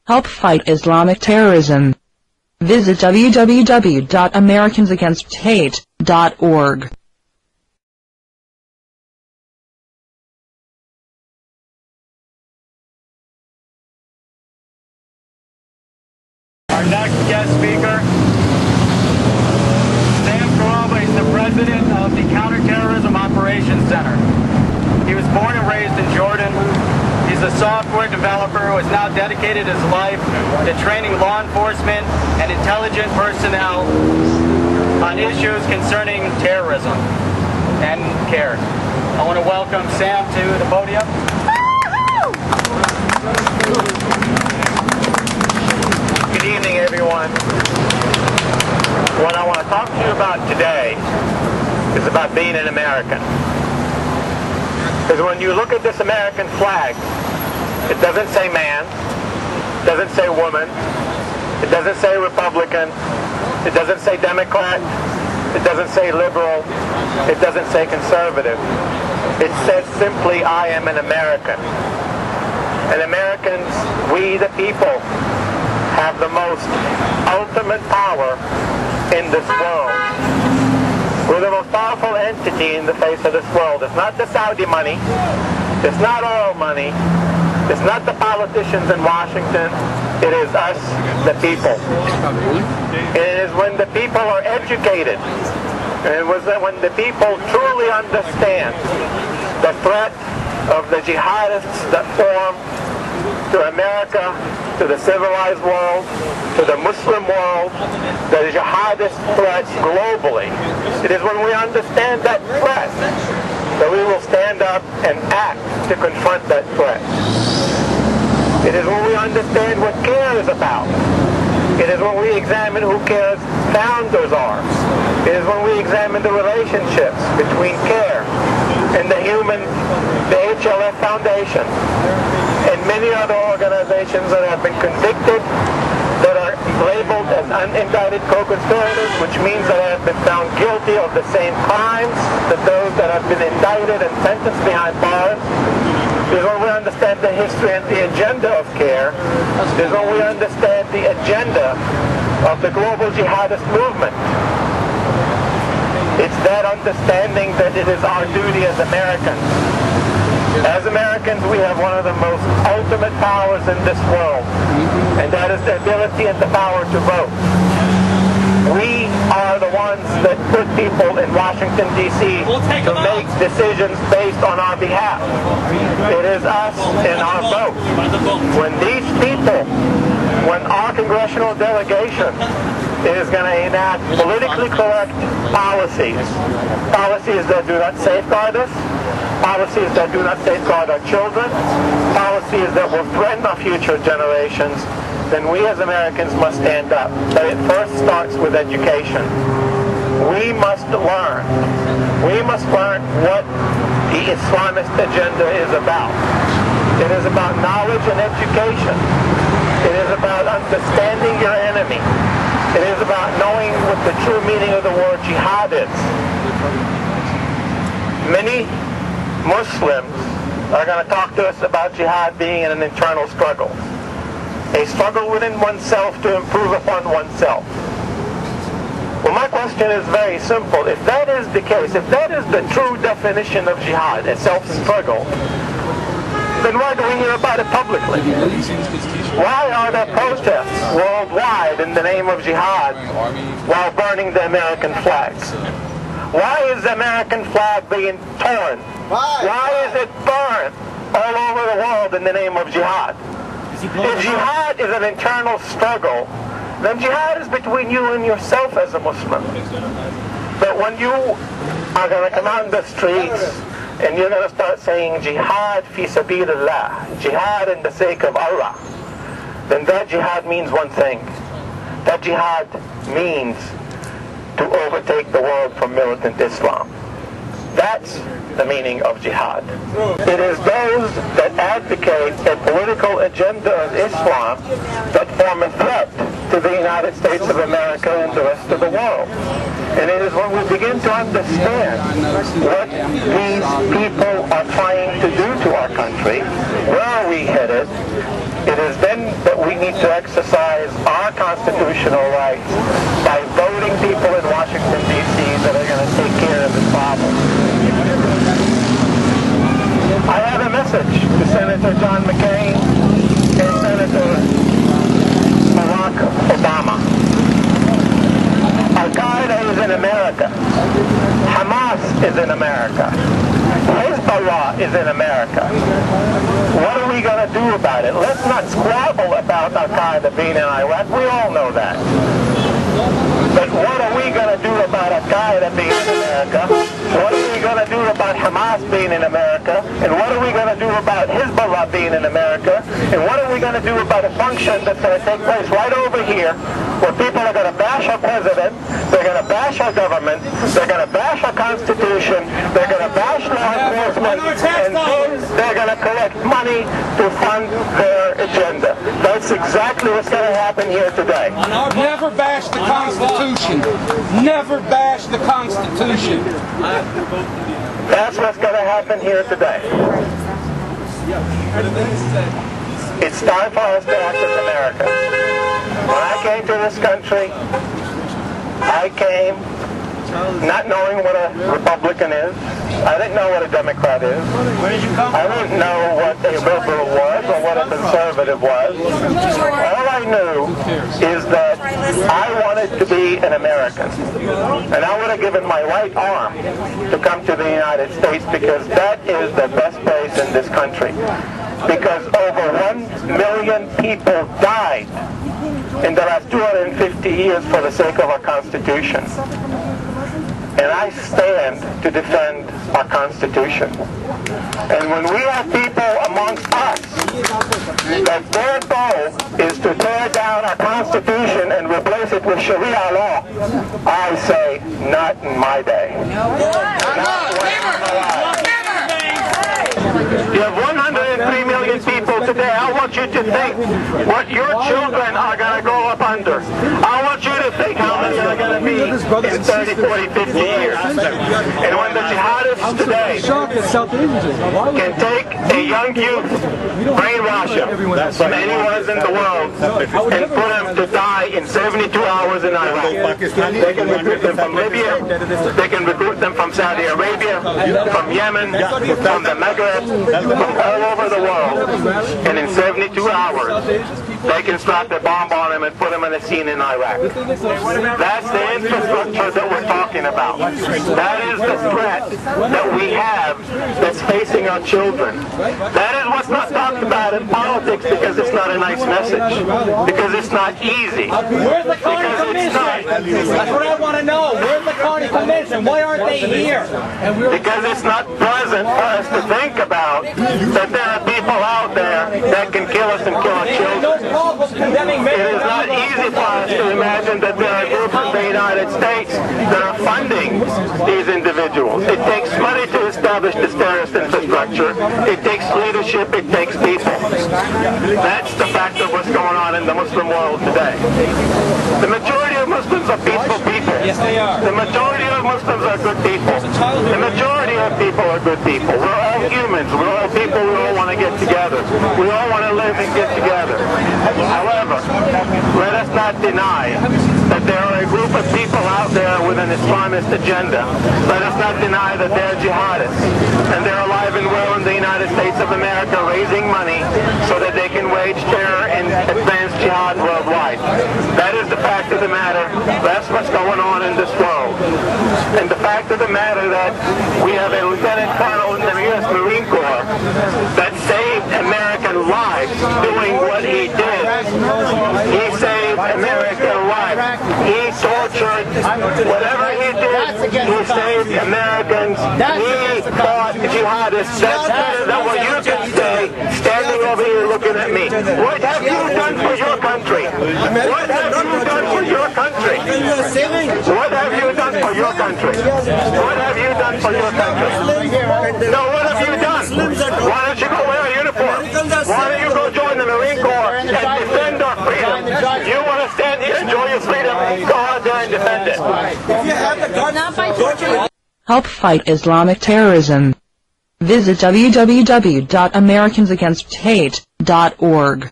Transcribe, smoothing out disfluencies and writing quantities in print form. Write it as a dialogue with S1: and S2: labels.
S1: Help fight Islamic terrorism. Visit www.americansagainst.hate.org.
S2: Our next guest speaker, Kharoba, is the president of the Counter Terrorism Operations Center. He was born and raised in Jordan. He's a software developer who has now dedicated his life to training law enforcement and intelligence personnel on issues concerning terrorism and CAIR. I want to welcome Sam to the podium. Good evening, everyone. What I want to talk to you about today is about being an American. Because when you look at this American flag, it doesn't say man, it doesn't say woman, it doesn't say Republican, it doesn't say Democrat, it doesn't say liberal, it doesn't say conservative. It says simply, I am an American. And Americans, we the people, have the most ultimate power in this world. We're the most powerful entity in the face of this world. It's not the Saudi money. It's not oil money. It's not the politicians in Washington. It is us, the people. It is when the people are educated. And it was when the people truly understand the threat of the jihadists that form to America, to the civilized world, to the Muslim world, the jihadist threat globally. It is when we understand that threat that we will stand up and act to confront that threat. It is when we understand what CAIR is about. It is when we examine who CAIR's founders are. It is when we examine the relationships between CAIR and the HLF Foundation, and many other organizations that have been convicted, that are labeled as unindicted co-conspirators, which means that they have been found guilty of the same crimes that those that have been indicted and sentenced behind bars. Is when we understand the history and the agenda of CAIR. Is when we understand the agenda of the global jihadist movement. It's that understanding that it is our duty as Americans. As Americans, we have one of the most ultimate powers in this world, and that is the ability and the power to vote. We are the ones that put people in Washington, D.C. to make decisions based on our behalf. It is us and our vote. When these people, when our congressional delegation is going to enact politically correct policies that do not safeguard us, policies that do not safeguard our children, policies that will threaten our future generations, then we as Americans must stand up. But it first starts with education. We must learn. We must learn what the Islamist agenda is about. It is about knowledge and education. It is about understanding your enemy. It is about knowing what the true meaning of the word jihad is. Many Muslims are going to talk to us about jihad being an internal struggle. A struggle within oneself to improve upon oneself. Well, my question is very simple. If that is the case, if that is the true definition of jihad, a self-struggle, then why do we hear about it publicly? Why are there protests worldwide in the name of jihad while burning the American flags? Why is the American flag being torn? Why is it burned all over the world in the name of jihad? If jihad is an internal struggle, then jihad is between you and yourself as a Muslim. But when you are going to come out in the streets and you're going to start saying jihad fi sabilillah, jihad in the sake of Allah, then that jihad means one thing. That jihad means to overtake the world from militant Islam. That's the meaning of jihad. It is those that advocate a political agenda of Islam that form a threat to the United States of America and the rest of the world. And it is when we begin to understand what these people are trying to do to our country, where are we headed, it is then that we need to exercise our constitutional rights by voting people in Washington, D.C. that are going to take care of this problem. I have a message to Senator John McCain and Senator Barack Obama. Al-Qaeda is in America. Hamas is in America. Hezbollah is in America. What are we going to do about it? Let's not squabble about Al-Qaeda being in Iraq. We all know that. But what are we going to do about Al-Qaeda being in America? What are we going to do about Hamas being in America? And what are we going to do about Hezbollah being in America? And what are we going to do about a function that's going to take place right over here where people are going to bash our president, they're going to bash our government, they're going to bash our Constitution, they're going to bash law enforcement, and then they're going to collect money to fund their agenda. That's exactly what's going to happen here today.
S3: Never bash the Constitution. Never bash the Constitution.
S2: That's what's going to happen here today. It's time for us to act as Americans. When I came to this country, I came not knowing what a Republican is. I didn't know what a Democrat is. I didn't know what a liberal was or what a conservative was. All I knew is that I wanted to be an American. And I would have given my right arm to come to the United States because that is the best place in this country. Because over 1 million people died in the last 250 years for the sake of our Constitution. And I stand to defend our Constitution. And when we have people amongst us that their goal is to tear down our Constitution and replace it with Sharia law, I say, not in my day. Not when I'm alive. You have 103 million people today. I want you to think what your children are going to grow up under. I want you to think how many are going to be in 30, 40, 50 years. And when the jihadists today can take a young youth, brainwash him from anywhere in the world, and put him to die in 72 hours in Iraq. They can recruit them from Libya, they can recruit them from Saudi Arabia, from Yemen, from the Maghreb, from all over the world, and in 72 hours they can strap a bomb on him and put him in a scene in Iraq. That's the infrastructure that we're talking about. That is the threat that we have that's facing our children. That is what's not talked about in politics because it's not a nice message, because it's not easy.
S4: Where's the county commission? That's what I want to know. Where's the county commission? Why aren't they here?
S2: Because it's not pleasant for us to think about that there are people out there that can kill us and kill our children. It is not easy for us to imagine that there are groups in the United States that are funding these individuals. It takes money to establish this terrorist infrastructure. It takes leadership. It takes people. That's the fact of what's going on in the Muslim world today. The majority of Muslims are peaceful people.
S4: Yes, they are.
S2: The majority of Muslims are good people. The majority of people are good people. We're all humans. We're all people. We all want to get together. We all want to live and get together. However, let us not deny that there are a group of people out there with an Islamist agenda. Let us not deny that they're jihadists. And they're alive and well in the United States of America raising money so that they can wage terror and advance jihad worldwide. That is the fact of the matter. That's what's going on in this world. And the fact of the matter that we have a lieutenant colonel in the U.S. Marine Corps that saved American lives doing what he did. He saved American lives. He tortured. Whatever he did, he saved Americans. He fought jihadists. That's better than what you can say standing over here looking at me. What have you done for your country? What have you done for your country? What have you done for your country? What have you done for your country? No, what have you done? Why don't you go wear a uniform? Why don't you go join the Marine Corps and defend our freedom? You want to stand here, enjoy your freedom, go out there and defend it.
S5: If you have the gun,
S1: Help fight Islamic terrorism. Visit www.americansagainst.hate.org.